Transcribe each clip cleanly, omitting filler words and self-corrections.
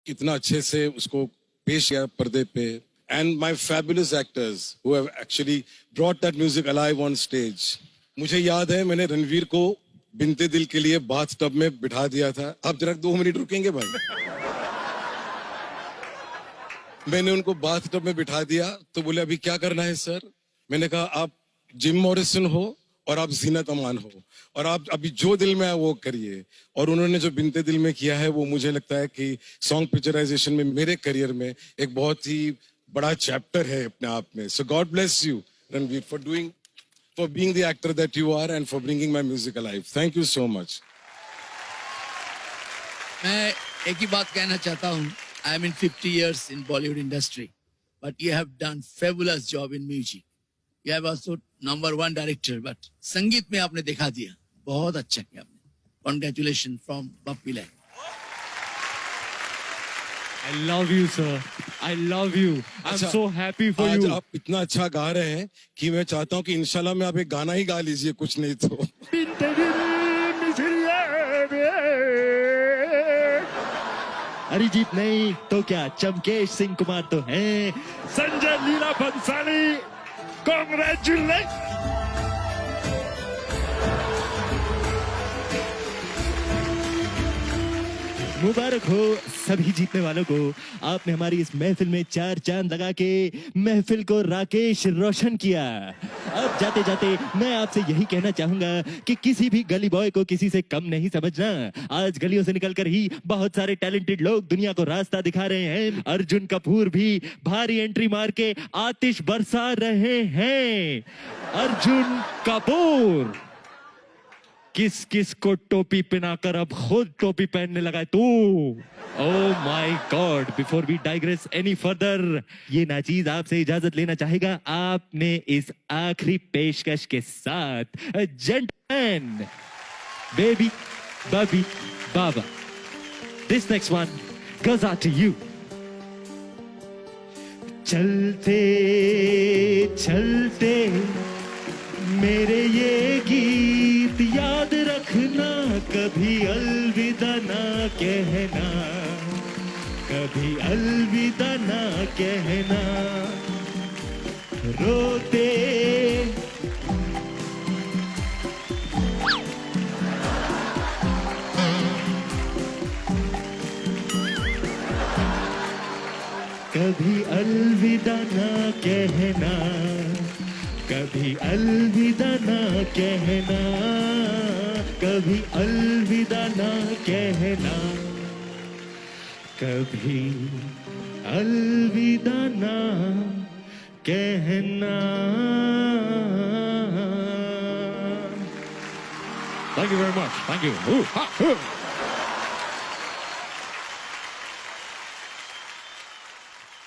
इतना अच्छे से उसको पेश किया पर्दे पे, and my fabulous actors who have actually brought that music alive on stage. मुझे याद है मैंने रणवीर को बिनते दिल के लिए बाथ टब में बिठा दिया था. आप जरा 2 मिनट रुकेंगे भाई? मैंने उनको बाथ टब में बिठा दिया तो बोले अभी क्या करना है सर? मैंने कहा आप जिम मॉरिसन हो और आप जीनत अमान हो और आप अभी जो दिल में है वो करिए. और उन्होंने जो बिनते दिल में किया है वो मुझे लगता है कि सॉन्ग पिक्चराइजेशन में मेरे करियर में एक बहुत ही बड़ा चैप्टर है अपने आप में. So God bless you Ranveer for being the actor that you are and for bringing my music alive. Thank you so much. मैं एक ही बात कहना चाहता हूँ. I am in 50 years in Bollywood industry, but you have done fabulous job in music. You have also #1 director, but संगीत में आपने दिखा दिया. बहुत अच्छा किया आपने. Congratulations from Bappi Lai. I love you, sir. I love you. I'm so happy for आज you. आप इतना अच्छा गा रहे हैं कि मैं चाहता हूँ कि इंशाल्लाह में आप एक गाना ही गा लीजिए, कुछ नहीं तो. अरिजीत नहीं तो क्या, चमकेश सिंह कुमार तो हैं. संजय लीला भंसाली, कांग्रेचुलेशन. मुबारक हो सभी जीतने वालों को. आपने हमारी इस महफिल में 4 चांद लगा के महफिल को राकेश रोशन किया. अब जाते जाते मैं आपसे यही कहना चाहूंगा कि किसी भी गली बॉय को किसी से कम नहीं समझना. आज गलियों से निकलकर ही बहुत सारे टैलेंटेड लोग दुनिया को रास्ता दिखा रहे हैं. अर्जुन कपूर भी भारी एंट्री मार के आतिश बरसा रहे हैं. अर्जुन कपूर किस किस को टोपी पहनाकर अब खुद टोपी पहनने लगा है तू. Oh my God. Before we digress any further, ये नाचीज आपसे इजाजत लेना चाहेगा आपने इस आखिरी पेशकश के साथ. जेंटलमैन, बेबी, बबी, बाबा. This next one goes out to you. चलते चलते मेरे ये गीत याद रखना, कभी अलविदा ना कहना, कभी अलविदा ना कहना. रोते कभी अलविदा ना कहना, कभी अलविदा ना कहना, कभी अलविदा ना कहना, कभी अलविदा ना कहना. Thank you very much. Thank you. Ooh, ha, ooh.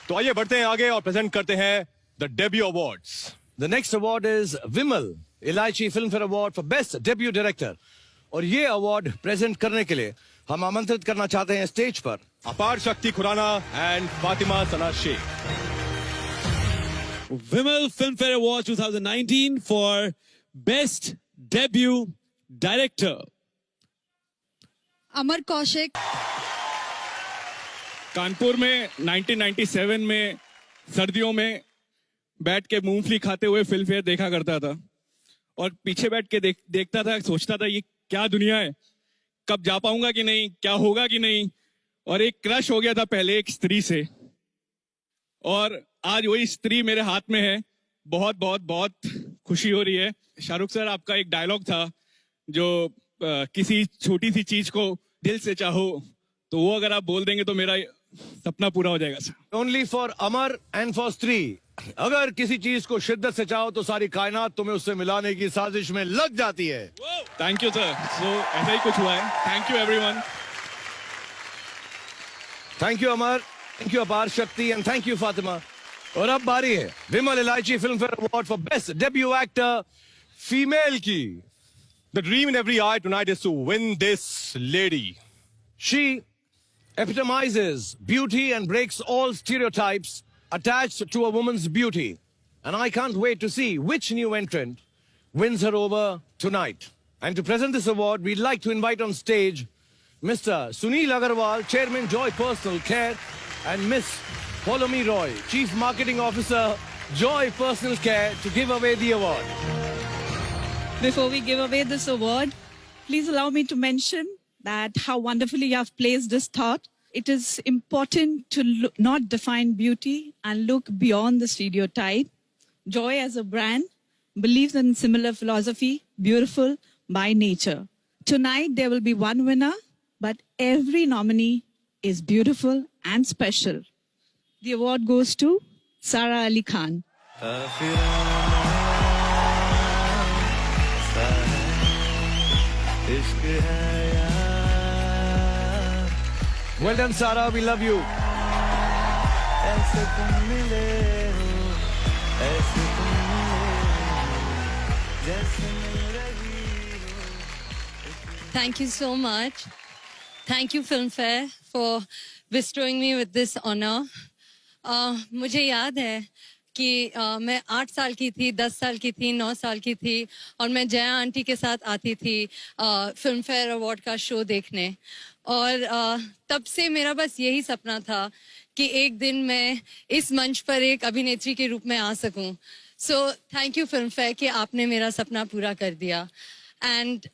तो आइए बढ़ते हैं आगे और प्रेजेंट करते हैं the debut awards. The next award is Vimal Elaichi filmfare award for best debut director. और ये अवार्ड प्रेजेंट करने के लिए हम आमंत्रित करना चाहते हैं स्टेज पर Aparshakti Khurana and Fatima Sana Shaikh. Vimal Filmfare Award 2019 for Best Debut Director. Amar Kaushik. Kanpur में 1997 में सर्दियों में बैठ के मूंगफली खाते हुए फिल्म फेयर देखा करता था और पीछे बैठ के देखता था, सोचता था ये क्या दुनिया है, कब जा पाऊंगा कि नहीं, क्या होगा कि नहीं. और एक क्रश हो गया था पहले एक स्त्री से और आज वही स्त्री मेरे हाथ में है. बहुत बहुत बहुत खुशी हो रही है. शाहरुख सर, आपका एक डायलॉग था जो किसी छोटी सी चीज को दिल से चाहो, तो वो अगर आप बोल देंगे तो मेरा सपना पूरा हो जाएगा sir. Only for Amar and for स्त्री. अगर किसी चीज को शिद्दत से चाहो तो सारी कायनात तुम्हें उससे मिलाने की साजिश में लग जाती है. Thank you sir. सो ऐसा ही कुछ हुआ है. Thank you everyone. Thank you Amar, thank you अपार शक्ति एंड थैंक यू फातिमा. और अब बारी है Vimal Elaichi filmfare award for best debut actor female की. The dream in every eye tonight is to win this lady. She epitomizes beauty and breaks all stereotypes attached to a woman's beauty. And I can't wait to see which new entrant wins her over tonight. And to present this award, we'd like to invite on stage Mr. Sunil Agarwal, Chairman Joy Personal Care, and Miss Polomi Roy, Chief Marketing Officer, Joy Personal Care, to give away the award. Before we give away this award, please allow me to mention that how wonderfully you have placed this thought. It is important to not define beauty and look beyond the stereotype. Joy as a brand believes in similar philosophy, beautiful by nature. Tonight there will be one winner, but every nominee is beautiful and special. The award goes to Sara Ali Khan. Well done, Sara. We love you. Thank you so much. Thank you, Filmfare, for bestowing me with this honor. मुझे याद है कि मैं 8 साल की थी, 10 साल की थी, 9 साल की थी और मैं जया आंटी के साथ आती थी फिल्म फेयर अवार्ड का शो देखने और तब से मेरा बस यही सपना था कि एक दिन मैं इस मंच पर एक अभिनेत्री के रूप में आ सकूं. So thank you film fair कि आपने मेरा सपना पूरा कर दिया. And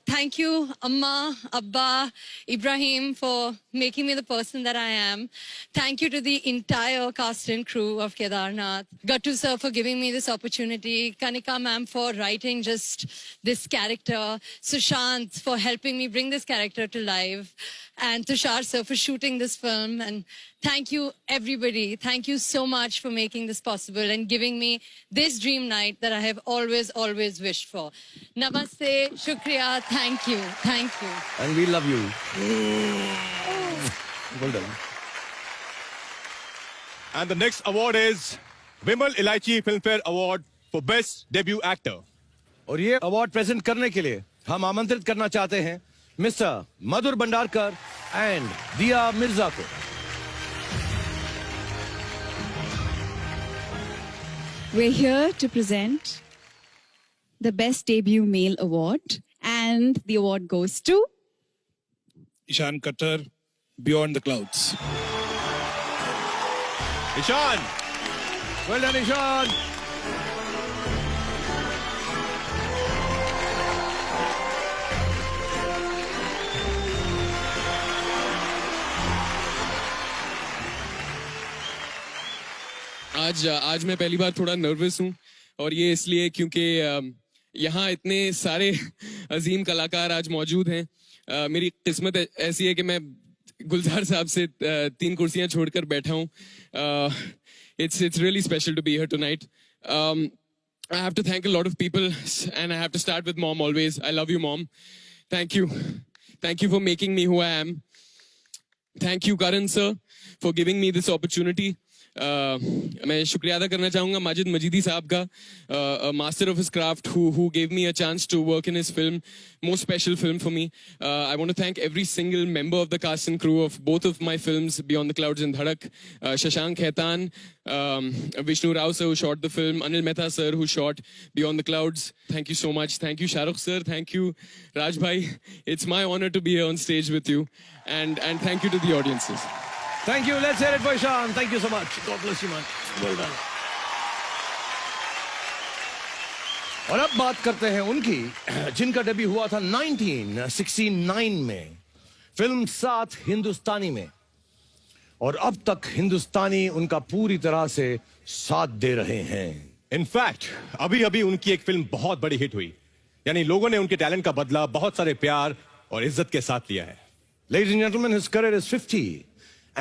thank you, Amma, Abba, Ibrahim, for making me the person that I am. Thank you to the entire cast and crew of Kedarnath. Gattu sir for giving me this opportunity. Kanika ma'am for writing just this character. Sushant for helping me bring this character to life. And Tushar sir for shooting this film. And thank you, everybody. Thank you so much for making this possible and giving me this dream night that I have always, always wished for. Namaste, shukriya, thank you, thank you. And we love you. Well done. And the next award is Vimal Ilaichi Filmfare Award for Best Debut Actor. और ये award present करने के लिए हम आमंत्रित करना चाहते हैं मिस्टर मधुर भंडारकर एंड दिया मिर्जा को. We're here to present the Best Debut Male Award, and the award goes to Ishan Khattar, Beyond the Clouds. Ishan! Well done, Ishan. आज मैं पहली बार थोड़ा नर्वस हूँ और ये इसलिए क्योंकि यहाँ इतने सारे अजीम कलाकार आज मौजूद हैं. मेरी किस्मत ऐसी है कि मैं गुलजार साहब से 3 कुर्सियाँ छोड़कर बैठा हूँ. It's really special to be here tonight. I have to thank a lot of people and I have to start with Mom always. I love you, Mom. Thank you. Thank you for making me who I am. Thank you, Karan sir, for giving me this opportunity. मैं शुक्रिया अदा करना चाहूंगा माजिद मजीदी साहब का, master of his craft who gave me a chance to work in his film, most special film for me. I want to thank every single member of the cast and crew of both of my films, Beyond the Clouds and Dhadak. Shashank Khaitan, Vishnu Rao sir who shot the film, Anil Mehta sir who shot Beyond the Clouds. Thank you so much. Thank you Shahrukh sir. Thank you Raj bhai. It's my honor to be here on stage with you, and thank you to the audiences. Thank you. Let's hear it for Ishan. Thank you so much. God bless you, man. Well done. और अब बात करते हैं उनकी जिनका debut हुआ था 1969 में फिल्म साथ हिंदुस्तानी में, और अब तक हिंदुस्तानी उनका पूरी तरह से साथ दे रहे हैं. इनफैक्ट अभी अभी उनकी एक फिल्म बहुत बड़ी हिट हुई, यानी लोगों ने उनके टैलेंट का बदला बहुत सारे प्यार और इज्जत के साथ लिया है. Ladies and gentlemen, his career is 50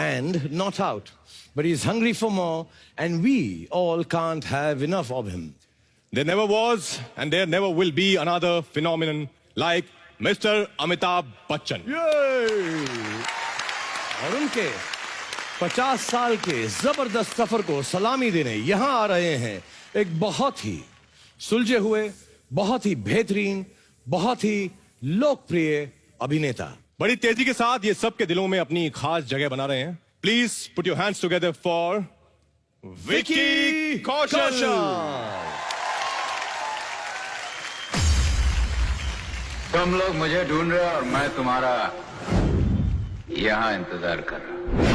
and not out, but he's hungry for more, and we all can't have enough of him. There never was and there never will be another phenomenon like Mr. Amitabh Bachchan. Yay! और उनके 50 साल के जबरदस्त सफर को सलामी देने यहां आ रहे हैं एक बहुत ही सुलझे हुए, बहुत ही बेहतरीन, बहुत ही लोकप्रिय अभिनेता. बड़ी तेजी के साथ ये सबके दिलों में अपनी खास जगह बना रहे हैं. Please put your hands together for Vicky Kaushal. तुम लोग मुझे ढूंढ रहे हो और मैं तुम्हारा यहाँ इंतजार कर रहा हूं।